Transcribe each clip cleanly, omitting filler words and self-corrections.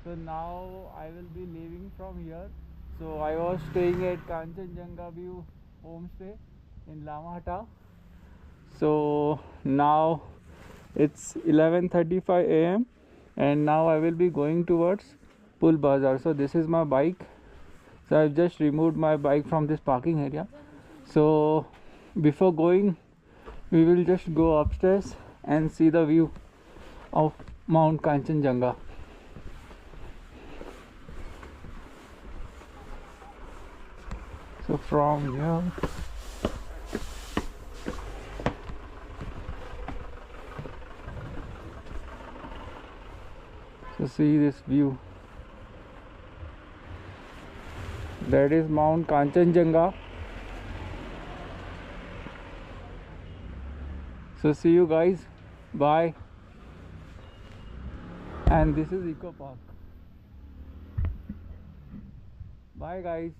So now I will be leaving from here. So I was staying at Kanchenjunga View Homestay in Lamahatta. So now it's 11:35 a.m. and now I will be going towards Pulbazar. So this is my bike. So I've just removed my bike from this parking area. So before going, we will just go upstairs and see the view of Mount Kanchenjunga. So from here, so see this view. That is Mount Kanchenjunga. So see you guys. Bye. And this is Eco Park. Bye guys.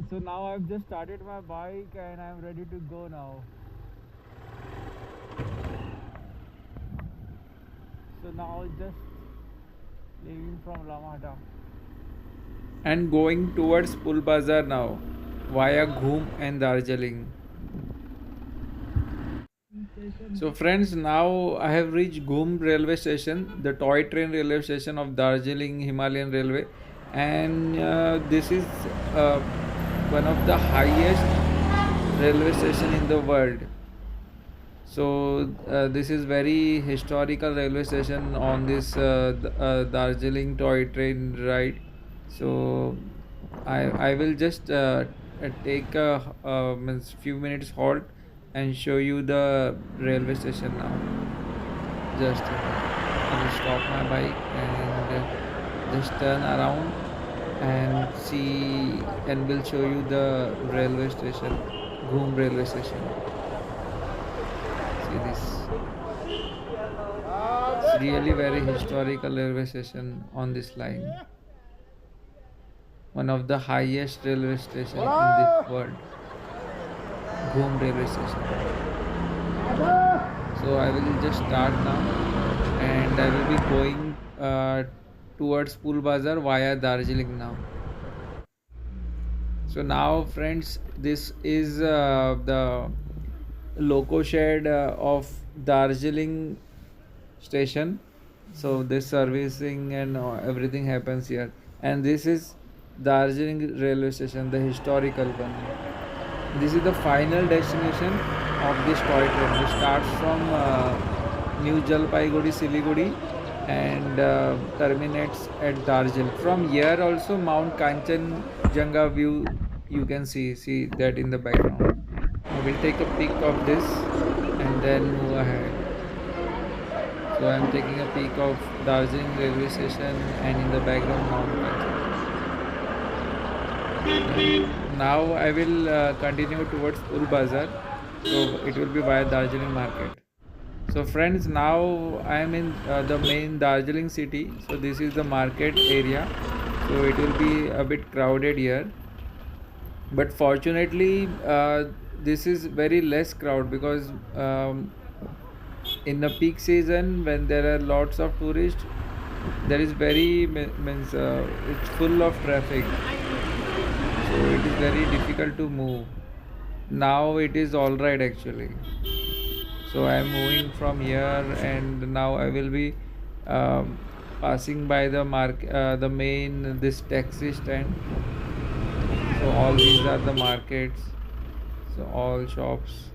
So now I've just started my bike and I'm ready to go now. So now just leaving from Lamahatta and going towards Pulbazar now via Ghum and Darjeeling. So friends, now I have reached Ghum railway station, the toy train railway station of Darjeeling Himalayan Railway, and this is one of the highest railway station in the world. So this is very historical railway station on this Darjeeling toy train ride. So I will just take a means few minutes halt and show you the railway station now. Just I will stop my bike and just turn around and see, and will show you the railway station, Ghum railway station. See this. It's really very historical railway station on this line. One of the highest railway station in the world. Ghum railway station. So I will just start now and I will be going towards Pulbazar via Darjeeling now. So now friends, this is the loco shed of Darjeeling station. So this servicing and everything happens here, and this is Darjeeling railway station, the historical one. This is the final destination of this toy train. It starts from New Jalpaiguri, Siliguri, and terminates at Darjeeling. From here also Mount Kanchenjunga view you can see that in the background. I will take a peek of this and then move ahead. So I am taking a peek of Darjeeling railway station and in the background Mount Kanchenjunga. Now I will continue towards Pulbazar. So it will be via Darjeeling market. So friends, now I am in the main Darjeeling city. So this is the market area. So it will be a bit crowded here. But fortunately, this is very less crowd because in the peak season when there are lots of tourists, there is very means it's full of traffic. So it is very difficult to move. Now it is all right actually. So I am moving from here and now I will be passing by the the main this taxi stand. So all these are the markets, so all shops.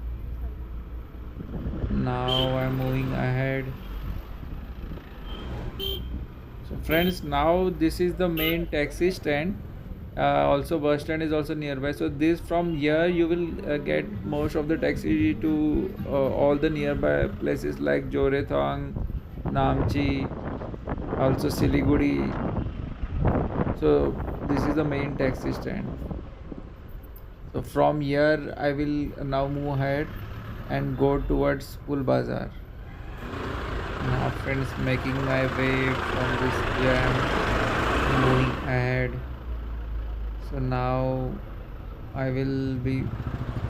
Now I'm moving ahead. So friends, now this is the main taxi stand. Also bus stand is also nearby. So this from here you will get most of the taxi to all the nearby places like Jorethang, Namchi, also Siliguri. So this is the main taxi stand. So from here I will now move ahead and go towards Pulbazar. Now friends, making my way from this jam, moving ahead. So now I will be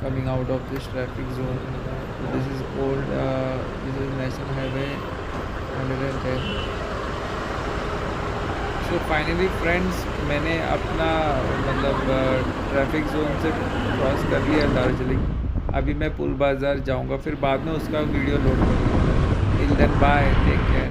coming out of this traffic zone. So this is this is National Highway 110. So finally friends, मैंने अपना मतलब traffic zone से cross कर लिया दार्जिलिंग। अभी मैं पुल बाज़ार जाऊंगा, फिर बाद में उसका वीडियो लोड करूंगा। Till then bye, take care.